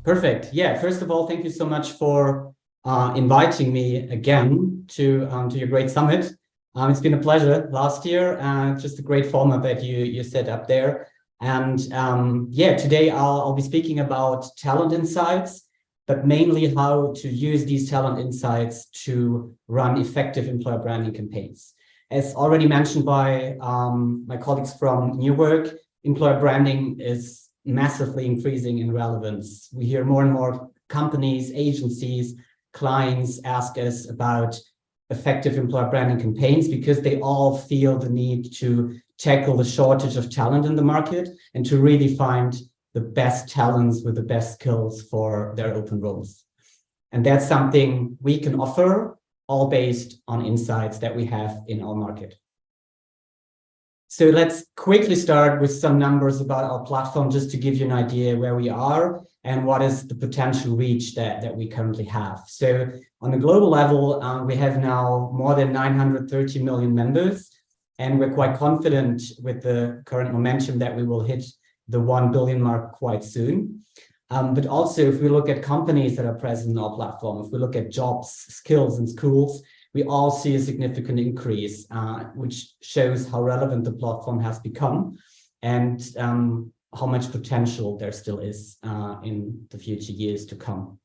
Perfect. Yeah. First of all, thank you so much for inviting me again to your great summit. It's been a pleasure last year. Just a great format that you set up there. And yeah, today I'll be speaking about talent insights, but mainly how to use these talent insights to run effective employer branding campaigns. As already mentioned by my colleagues from New Work, employer branding is massively increasing in relevance. We hear more and more companies, agencies, clients ask us about effective employer branding campaigns because they all feel the need to tackle the shortage of talent in the market and to really find the best talents with the best skills for their open roles. And that's something we can offer, all based on insights that we have in our market. So let's quickly start with some numbers about our platform, just to give you an idea where we are and what is the potential reach that we currently have. So on a global level, we have now more than 930 million members, and we're quite confident with the current momentum that we will hit the 1 billion mark quite soon. But also, if we look at companies that are present on our platform, if we look at jobs, skills, and schools, we all see a significant increase, which shows how relevant the platform has become and how much potential there still is in the future years to come.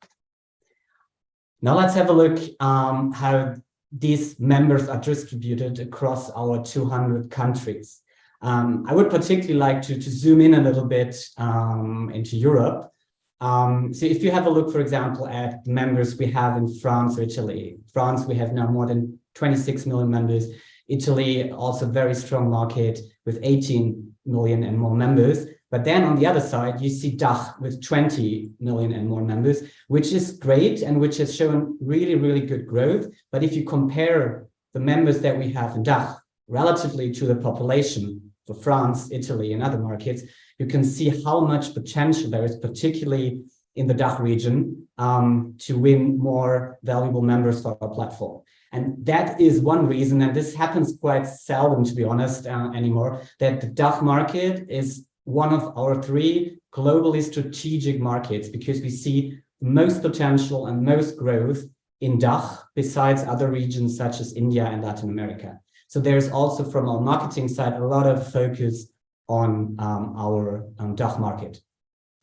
Now let's have a look how these members are distributed across our 200 countries. I would particularly like to zoom in a little bit into Europe. So if you have a look, for example, at the members we have in France or Italy. France, we have now more than 26 million members. Italy, also very strong market with 18 million and more members. But then on the other side, you see DACH with 20 million and more members, which is great and which has shown really, really good growth. But if you compare the members that we have in DACH relatively to the population for France, Italy, and other markets, you can see how much potential there is, particularly in the DACH region, to win more valuable members for our platform. And that is one reason, and this happens quite seldom, to be honest, anymore, that the DACH market is one of our 3 globally strategic markets, because we see most potential and most growth in DACH, besides other regions such as India and Latin America. So there's also, from our marketing side, a lot of focus on our DACH market,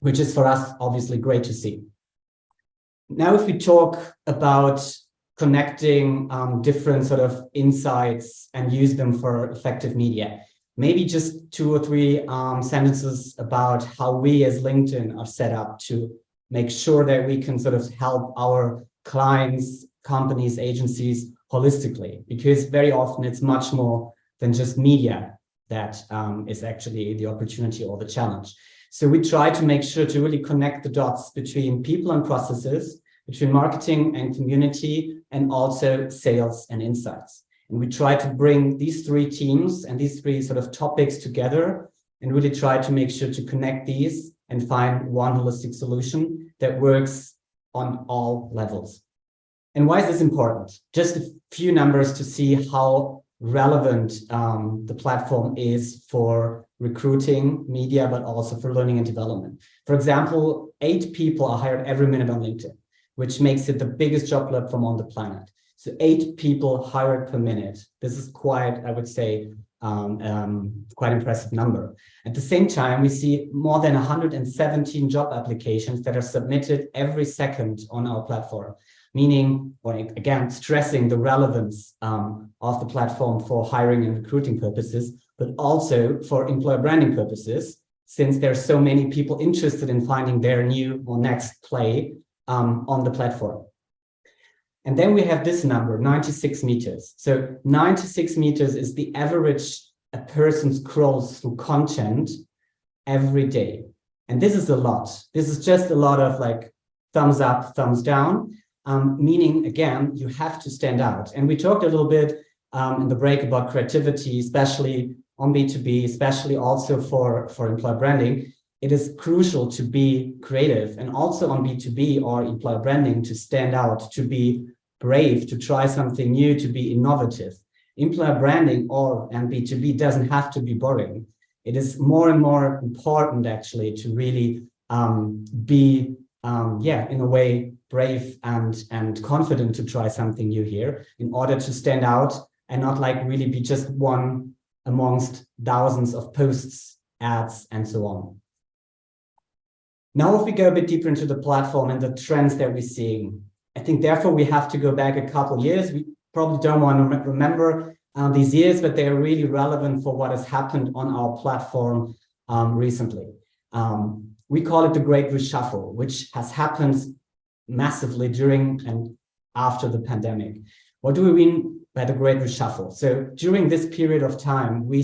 which is for us obviously great to see. Now, if we talk about connecting different sort of insights and use them for effective media, maybe just 2 or 3 sentences about how we as LinkedIn are set up to make sure that we can sort of help our clients, companies, agencies holistically, because very often it's much more than just media that is actually the opportunity or the challenge. So we try to make sure to really connect the dots between people and processes, between marketing and community, and also sales and insights. And we try to bring these 3 teams and these 3 sort of topics together and really try to make sure to connect these and find one holistic solution that works on all levels. And why is this important? Just a few numbers to see how relevant the platform is for recruiting, media, but also for learning and development. For example, 8 people are hired every minute on LinkedIn, which makes it the biggest job platform on the planet. So 8 people hired per minute. This is quite, I would say, quite impressive number. At the same time, we see more than 117 job applications that are submitted every second on our platform, meaning, or again, stressing the relevance of the platform for hiring and recruiting purposes, but also for employer branding purposes, since there are so many people interested in finding their new or next play on the platform. And then we have this number, 96 meters. So 96 meters is the average a person scrolls through content every day. And this is a lot. This is just a lot of like thumbs up, thumbs down, meaning, again, you have to stand out. And we talked a little bit in the break about creativity, especially on B2B, especially also for employer branding. It is crucial to be creative, and also on B2B or employer branding to stand out, to be brave, to try something new, to be innovative. Employer branding and B2B doesn't have to be boring. It is more and more important actually to really be in a way, brave and confident to try something new here in order to stand out and not like really be just one amongst thousands of posts, ads, and so on. Now, if we go a bit deeper into the platform and the trends that we're seeing, I think therefore we have to go back a couple years. We probably don't want to remember these years, but they are really relevant for what has happened on our platform recently. We call it the Great Reshuffle, which has happened massively during and after the pandemic. What do we mean by the Great Reshuffle? So during this period of time, we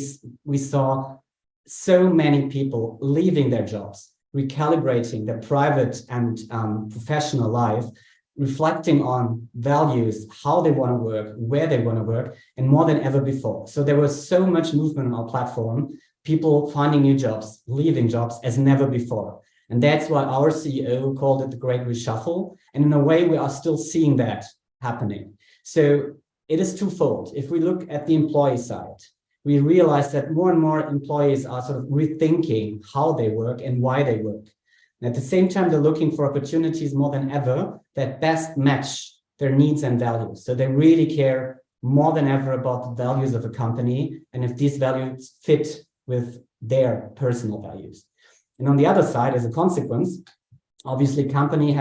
saw so many people leaving their jobs, recalibrating their private and professional life, reflecting on values, how they want to work, where they want to work, and more than ever before. So there was so much movement on our platform, people finding new jobs, leaving jobs as never before. And that's why our CEO called it the Great Reshuffle. And in a way, we are still seeing that happening. So it is twofold. If we look at the employee side, we realize that more and more employees are sort of rethinking how they work and why they work. And at the same time, they're looking for opportunities more than ever that best match their needs and values. So they really care more than ever about the values of a company and if these values fit with their personal values. And on the other side, as a consequence, obviously companies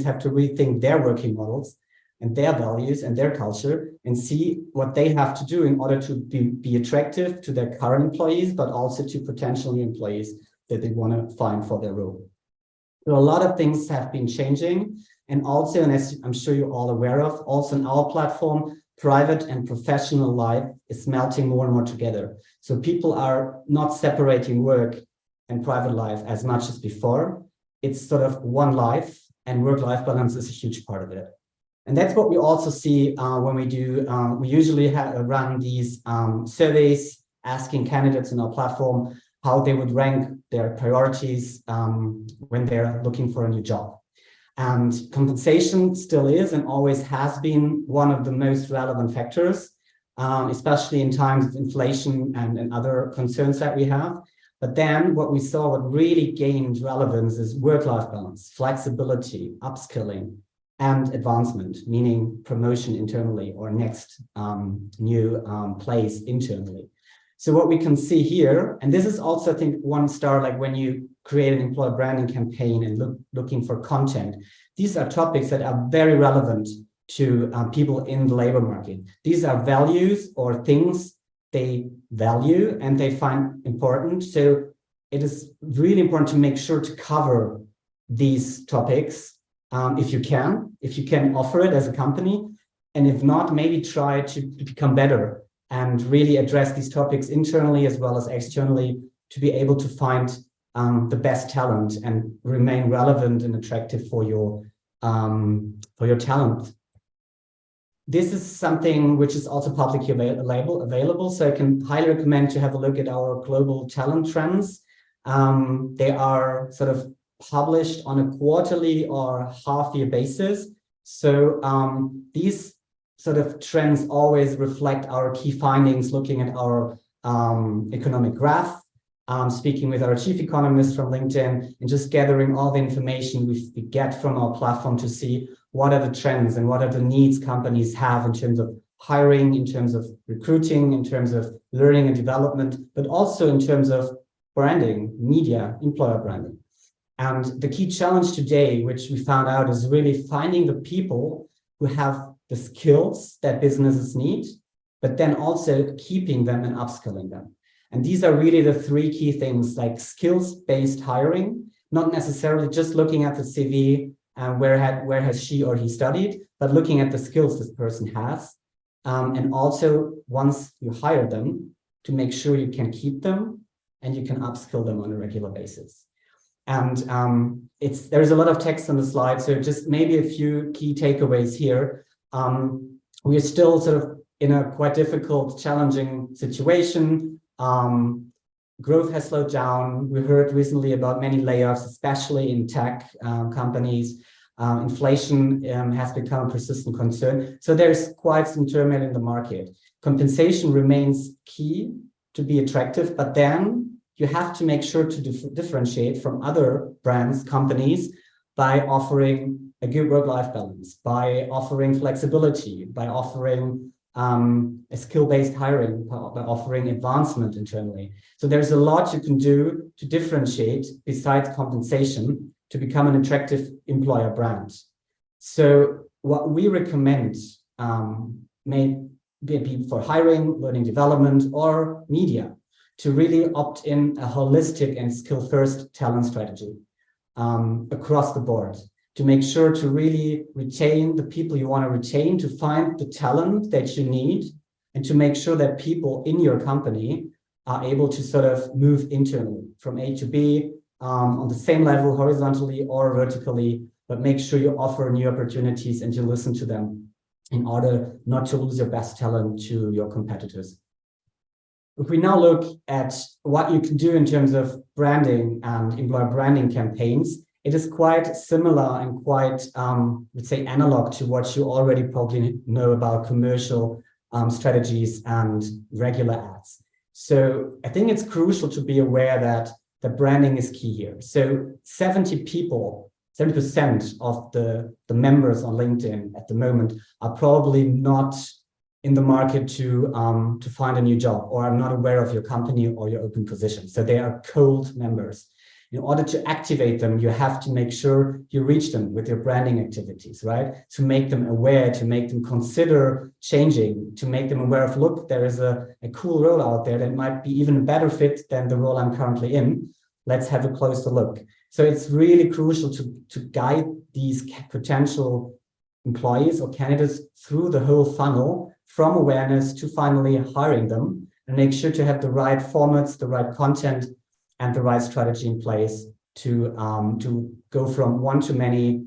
have to rethink their working models and their values and their culture and see what they have to do in order to be attractive to their current employees, but also to potential new employees that they want to find for their role. So a lot of things have been changing. And also, and as I'm sure you're all aware of, also on our platform, private and professional life is melting more and more together. So people are not separating work and private life as much as before. It's sort of one life, and work-life balance is a huge part of it. And that's what we also see when we do, we usually run these surveys asking candidates in our platform how they would rank their priorities when they're looking for a new job. And compensation still is and always has been one of the most relevant factors, especially in times of inflation and other concerns that we have. But then what we saw, what really gained relevance is work-life balance, flexibility, upskilling, and advancement, meaning promotion internally or next new place internally. So what we can see here, and this is also, I think, one star, like when you create an employer branding campaign and looking for content, these are topics that are very relevant to people in the labor market. These are values or things they value and they find important. So it is really important to make sure to cover these topics if you can offer it as a company. And if not, maybe try to become better and really address these topics internally as well as externally to be able to find the best talent and remain relevant and attractive for your talent. This is something which is also publicly available, so I can highly recommend to have a look at our global talent trends. They are sort of published on a quarterly or half-year basis. So these sort of trends always reflect our key findings, looking at our economic graph, speaking with our chief economist from LinkedIn, and just gathering all the information we get from our platform to see what are the trends and what are the needs companies have in terms of hiring, in terms of recruiting, in terms of learning and development, but also in terms of branding, media, employer branding. And the key challenge today, which we found out, is really finding the people who have the skills that businesses need, but then also keeping them and upskilling them. And these are really the three key things, like skills-based hiring, not necessarily just looking at the CV and where has she or he studied, but looking at the skills this person has. And also, once you hire them, to make sure you can keep them and you can upskill them on a regular basis. And there's a lot of text on the slide, so just maybe a few key takeaways here. We are still sort of in a quite difficult, challenging situation. Growth has slowed down. We heard recently about many layoffs, especially in tech companies. Inflation has become a persistent concern. So there's quite some turmoil in the market. Compensation remains key to be attractive, but then you have to make sure to differentiate from other brands, companies, by offering a good work-life balance, by offering flexibility, by offering a skill-based hiring, by offering advancement internally. So there's a lot you can do to differentiate besides compensation to become an attractive employer brand. So what we recommend, may be for hiring, learning development, or media, to really opt in a holistic and skill-first talent strategy across the board, to make sure to really retain the people you want to retain, to find the talent that you need, and to make sure that people in your company are able to sort of move internally from A to B on the same level, horizontally or vertically, but make sure you offer new opportunities and you listen to them in order not to lose your best talent to your competitors. If we now look at what you can do in terms of branding and employer branding campaigns, it is quite similar and quite, let's say, analog to what you already probably know about commercial strategies and regular ads. So I think it's crucial to be aware that the branding is key here. So 70% of the members on LinkedIn at the moment are probably not in the market to find a new job, or are not aware of your company or your open position. So they are cold members. In order to activate them, you have to make sure you reach them with your branding activities, right? To make them aware, to make them consider changing, to make them aware of, look, there is a cool role out there that might be even a better fit than the role I'm currently in. Let's have a closer look. So it's really crucial to guide these potential employees or candidates through the whole funnel, from awareness to finally hiring them, and make sure to have the right formats, the right content, and the right strategy in place to go from one-to-many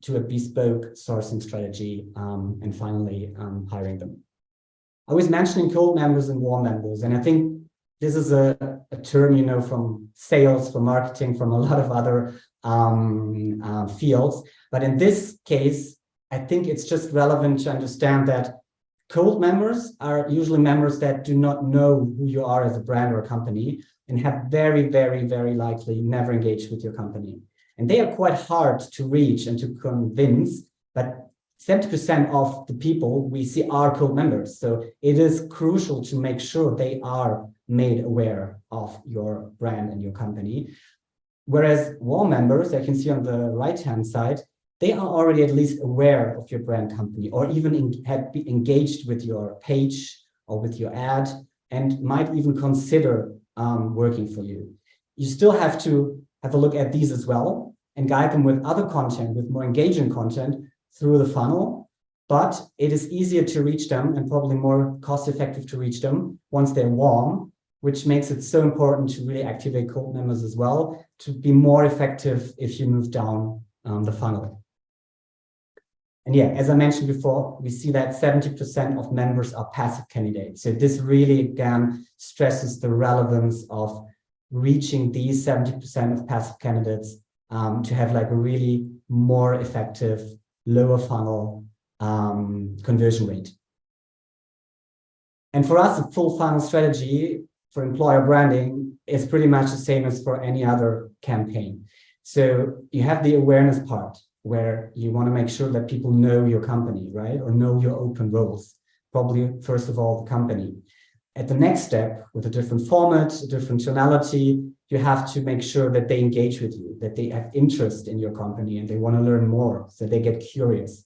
to a bespoke sourcing strategy, and finally hiring them. I was mentioning cold members and warm members, and I think this is a term you know from sales, from marketing, from a lot of other fields. But in this case, I think it's just relevant to understand that cold members are usually members that do not know who you are as a brand or a company, and have very, very, very likely never engaged with your company. And they are quite hard to reach and to convince, but 70% of the people we see are cold members. So it is crucial to make sure they are made aware of your brand and your company. Whereas warm members, I can see on the right-hand side, they are already at least aware of your brand company, or even have been engaged with your page or with your ad, and might even consider working for you. You still have to have a look at these as well and guide them with other content, with more engaging content through the funnel. But it is easier to reach them and probably more cost-effective to reach them once they're warm, which makes it so important to really activate cold members as well, to be more effective if you move down the funnel. And yeah, as I mentioned before, we see that 70% of members are passive candidates. So this really, again, stresses the relevance of reaching these 70% of passive candidates to have like a really more effective, lower funnel conversion rate. And for us, a full funnel strategy for employer branding is pretty much the same as for any other campaign. So you have the awareness part, where you want to make sure that people know your company, right? Or know your open roles, probably first of all, the company. At the next step, with a different format, a different tonality, you have to make sure that they engage with you, that they have interest in your company and they want to learn more, so they get curious.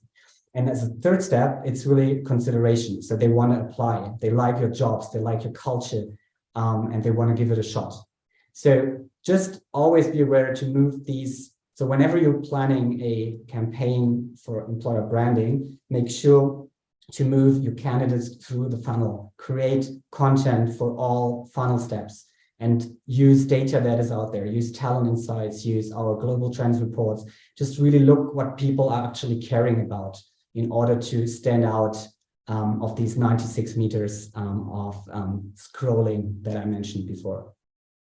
And as a third step, it's really consideration. So they want to apply, they like your jobs, they like your culture, and they want to give it a shot. So just always be aware to move these. So whenever you're planning a campaign for employer branding, make sure to move your candidates through the funnel, create content for all funnel steps, and use data that is out there, use talent insights, use our global trends reports, just really look what people are actually caring about in order to stand out of these 96 meters of scrolling that I mentioned before.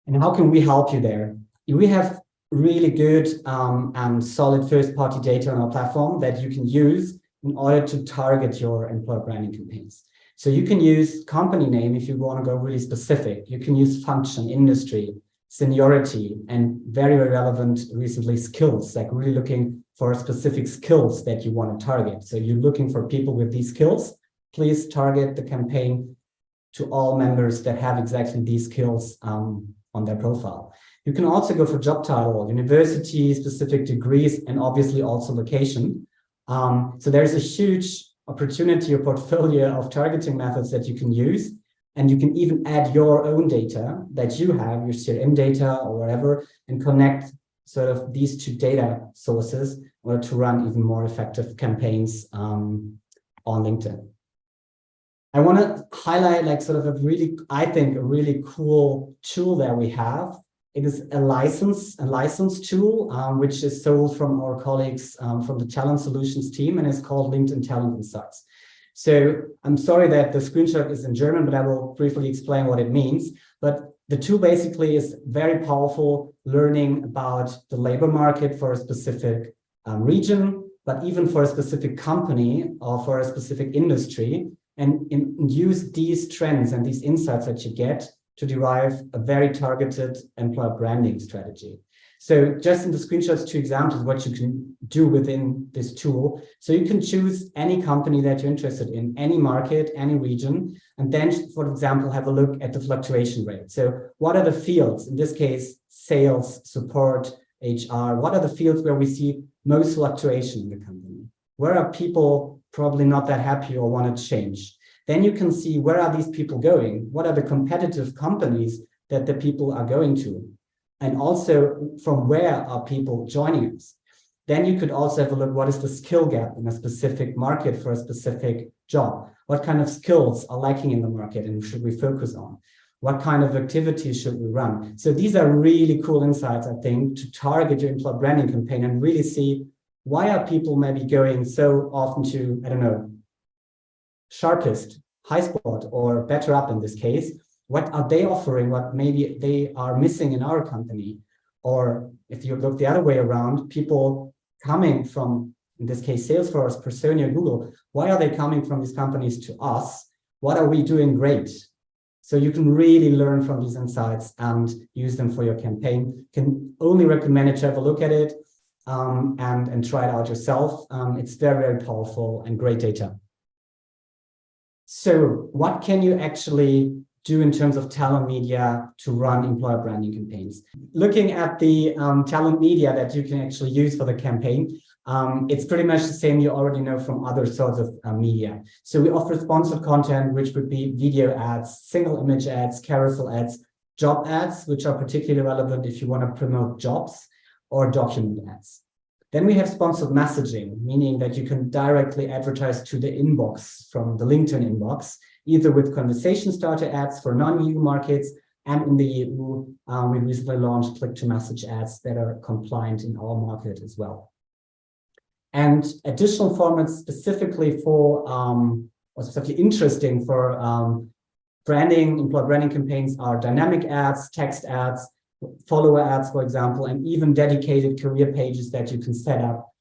And how can we help you there? We have really good and solid first-party data on our platform that you can use in order to target your employer branding campaigns. So you can use company name if you want to go really specific. You can use function, industry, seniority, and very, very relevant recently skills, like really looking for specific skills that you want to target. So you're looking for people with these skills, please target the campaign to all members that have exactly these skills on their profile. You can also go for job title, university, specific degrees, and obviously also location. So there's a huge opportunity or portfolio of targeting methods that you can use. And you can even add your own data that you have, your CRM data or whatever, and connect sort of these two data sources in order to run even more effective campaigns on LinkedIn. I want to highlight like sort of a really, I think, a really cool tool that we have. It is a license tool, which is sold from our colleagues from the Talent Solutions team, and it's called LinkedIn Talent Insights. So I'm sorry that the screenshot is in German, but I will briefly explain what it means. But the tool basically is very powerful, learning about the labor market for a specific region, but even for a specific company or for a specific industry, and use these trends and these insights that you get to derive a very targeted employer branding strategy. So just in the screenshots, 2 examples of what you can do within this tool. So you can choose any company that you're interested in, any market, any region, and then, for example, have a look at the fluctuation rate. So what are the fields, in this case, sales, support, HR, what are the fields where we see most fluctuation in the company? Where are people probably not that happy or want to change? Then you can see where are these people going? What are the competitive companies that the people are going to? And also from where are people joining us? Then you could also have a look, what is the skill gap in a specific market for a specific job? What kind of skills are lacking in the market and should we focus on? What kind of activities should we run? So these are really cool insights, I think, to target your employer branding campaign and really see why are people maybe going so often to, I don't know, Sharpest, HighSpot, or Better Up in this case. What are they offering? What maybe they are missing in our company? Or if you look the other way around, people coming from, in this case, Salesforce, Personia, Google, why are they coming from these companies to us? What are we doing great? So you can really learn from these insights and use them for your campaign. Can only recommend it to have a look at it and try it out yourself. It's very, very powerful and great data. So what can you actually do in terms of talent media to run employer branding campaigns? Looking at the talent media that you can actually use for the campaign, it's pretty much the same you already know from other sorts of media. So we offer sponsored content, which would be video ads, single image ads, carousel ads, job ads, which are particularly relevant if you want to promote jobs, or document ads. Then we have sponsored messaging, meaning that you can directly advertise to the inbox from the LinkedIn inbox, either with conversation starter ads for non-EU markets, and in the EU, we recently launched click-to-message ads that are compliant in our market as well. And additional formats specifically for, or specifically interesting for branding, employer branding campaigns are dynamic ads, text ads, follower ads, for example, and even dedicated career pages that you can set up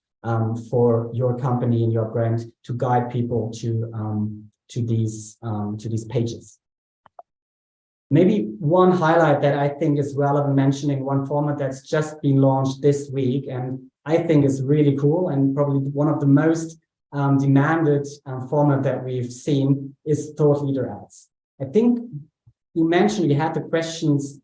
for your company and your brand to guide people to these pages. Maybe one highlight that I think is relevant mentioning, one format that's just been launched this week and I think is really cool and probably one of the most demanded format that we've seen is thought leader ads. I think you mentioned you had the questions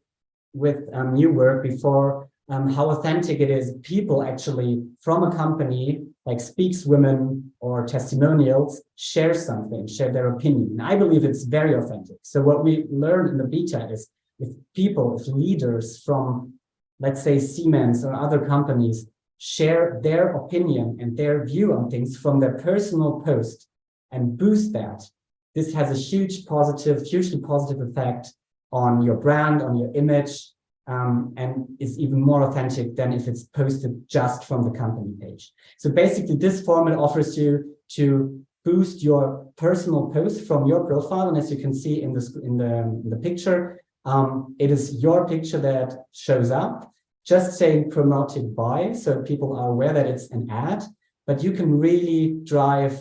with new work before, how authentic it is people actually from a company like Speaks Women or testimonials share something, share their opinion. And I believe it's very authentic. So what we learned in the beta is if people, if leaders from, let's say, Siemens or other companies share their opinion and their view on things from their personal post and boost that, this has a hugely positive effect on your brand, on your image, and is even more authentic than if it's posted just from the company page. So basically, this format offers you to boost your personal post from your profile, and as you can see in the picture, it is your picture that shows up, just saying promoted by, so people are aware that it's an ad, but you can really drive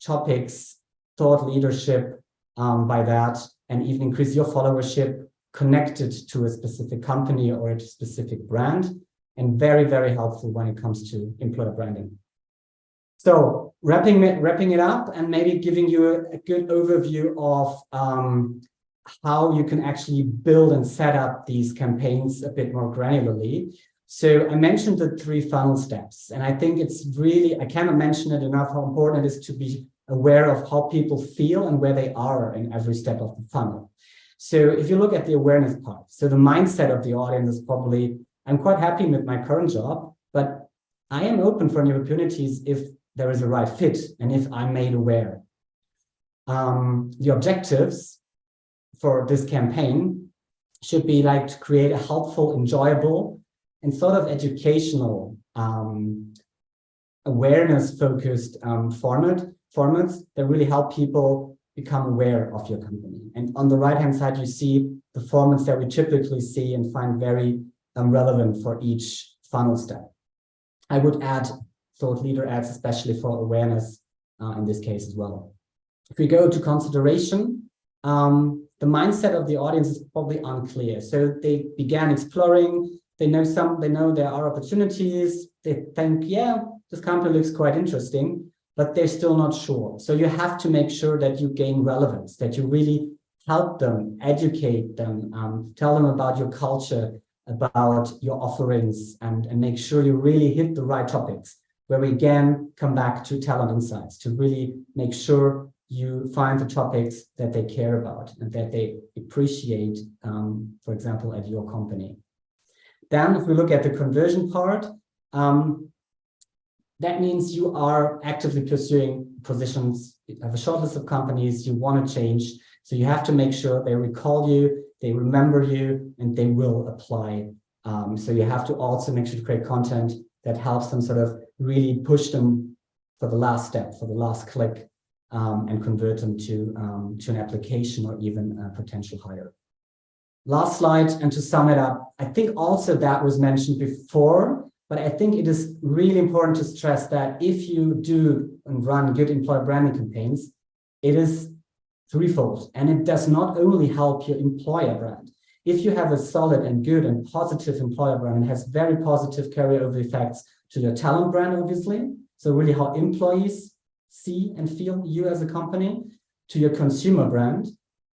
topics, thought leadership by that, and even increase your followership connected to a specific company or a specific brand, and very, very helpful when it comes to employer branding. So wrapping it up and maybe giving you a good overview of how you can actually build and set up these campaigns a bit more granularly. So I mentioned the 3 funnel steps, and I think it's really, I cannot mention it enough how important it is to be aware of how people feel and where they are in every step of the funnel. So if you look at the awareness part, so the mindset of the audience is probably, I'm quite happy with my current job, but I am open for new opportunities if there is a right fit and if I'm made aware. The objectives for this campaign should be like to create a helpful, enjoyable, and sort of educational, awareness-focused formats that really help people become aware of your company. And on the right-hand side, you see the formats that we typically see and find very relevant for each funnel step. I would add thought leader ads, especially for awareness in this case as well. If we go to consideration, the mindset of the audience is probably unclear. So they began exploring, they know there are opportunities, they think, yeah, this company looks quite interesting, but they're still not sure. So you have to make sure that you gain relevance, that you really help them, educate them, tell them about your culture, about your offerings, and make sure you really hit the right topics, where we again come back to talent insights to really make sure you find the topics that they care about and that they appreciate, for example, at your company. Then if we look at the conversion part, that means you are actively pursuing positions, you have a short list of companies you want to change. So you have to make sure they recall you, they remember you, and they will apply. So you have to also make sure to create content that helps them sort of really push them for the last step, for the last click, and convert them to an application or even a potential hire. Last slide, and to sum it up, I think also that was mentioned before, but I think it is really important to stress that if you do and run good employer branding campaigns, it is threefold, and it does not only help your employer brand. If you have a solid and good and positive employer brand, it has very positive carryover effects to your talent brand, obviously. So really how employees see and feel you as a company, to your consumer brand.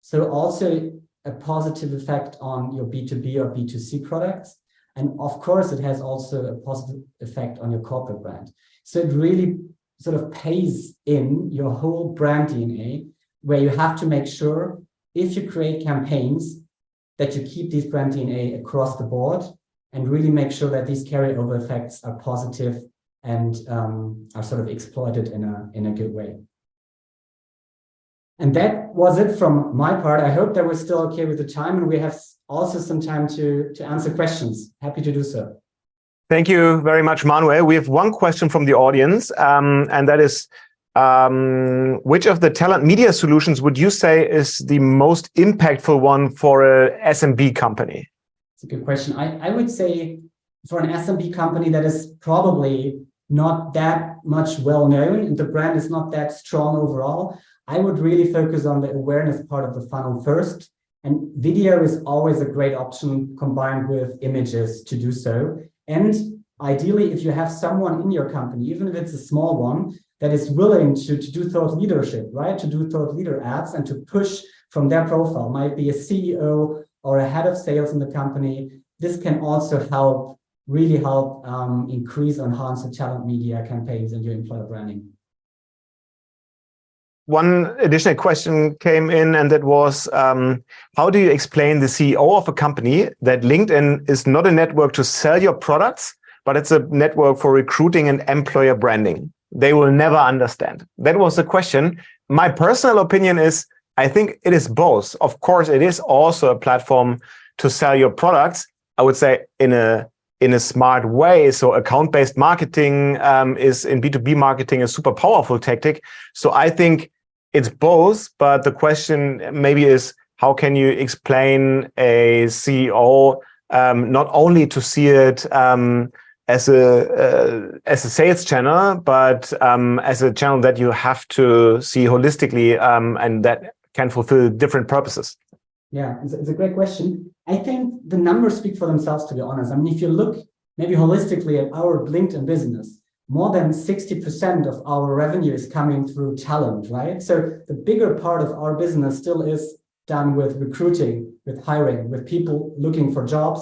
So also a positive effect on your B2B or B2C products. And of course, it has also a positive effect on your corporate brand. So it really sort of pays in your whole brand DNA, where you have to make sure if you create campaigns that you keep these brand DNA across the board and really make sure that these carryover effects are positive and are sort of exploited in a good way. And that was it from my part. I hope that we're still okay with the time, and we have also some time to answer questions. Happy to do so. Thank you very much, Manuel. We have one question from the audience, and that is, which of the talent media solutions would you say is the most impactful one for a SMB company? It's a good question. I would say for an SMB company that is probably not that much well known and the brand is not that strong overall, I would really focus on the awareness part of the funnel first. And video is always a great option combined with images to do so. And ideally, if you have someone in your company, even if it's a small one, that is willing to do thought leadership, right? To do thought leader ads and to push from their profile, might be a CEO or a head of sales in the company. This can also help, really help increase or enhance the talent media campaigns and your employer branding. One additional question came in, and that was, how do you explain the CEO of a company that LinkedIn is not a network to sell your products, but it's a network for recruiting and employer branding? They will never understand. That was the question. My personal opinion is, I think it is both. Of course, it is also a platform to sell your products, I would say in a smart way. So account-based marketing is in B2B marketing a super powerful tactic. So I think it's both, but the question maybe is, how can you explain a CEO not only to see it as a sales channel, but as a channel that you have to see holistically and that can fulfill different purposes? Yeah, it's a great question. I think the numbers speak for themselves, to be honest. I mean, if you look maybe holistically at our LinkedIn business, more than 60% of our revenue is coming through talent, right? So the bigger part of our business still is done with recruiting, with hiring, with people looking for jobs,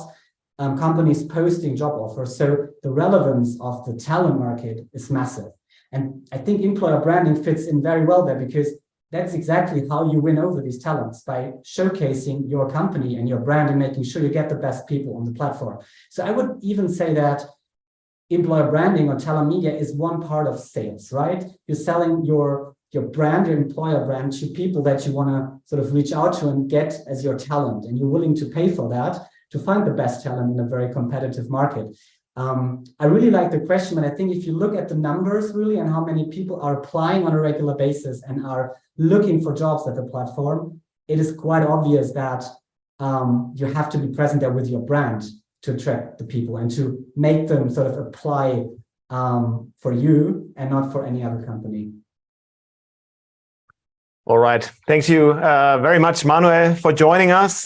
companies posting job offers. So the relevance of the talent market is massive. And I think employer branding fits in very well there, because that's exactly how you win over these talents, by showcasing your company and your brand and making sure you get the best people on the platform. So I would even say that employer branding or talent media is one part of sales, right? You're selling your brand, your employer brand, to people that you want to sort of reach out to and get as your talent, and you're willing to pay for that to find the best talent in a very competitive market. I really like the question, but I think if you look at the numbers really and how many people are applying on a regular basis and are looking for jobs at the platform, it is quite obvious that you have to be present there with your brand to attract the people and to make them sort of apply for you and not for any other company. All right. Thank you very much, Manuel, for joining us.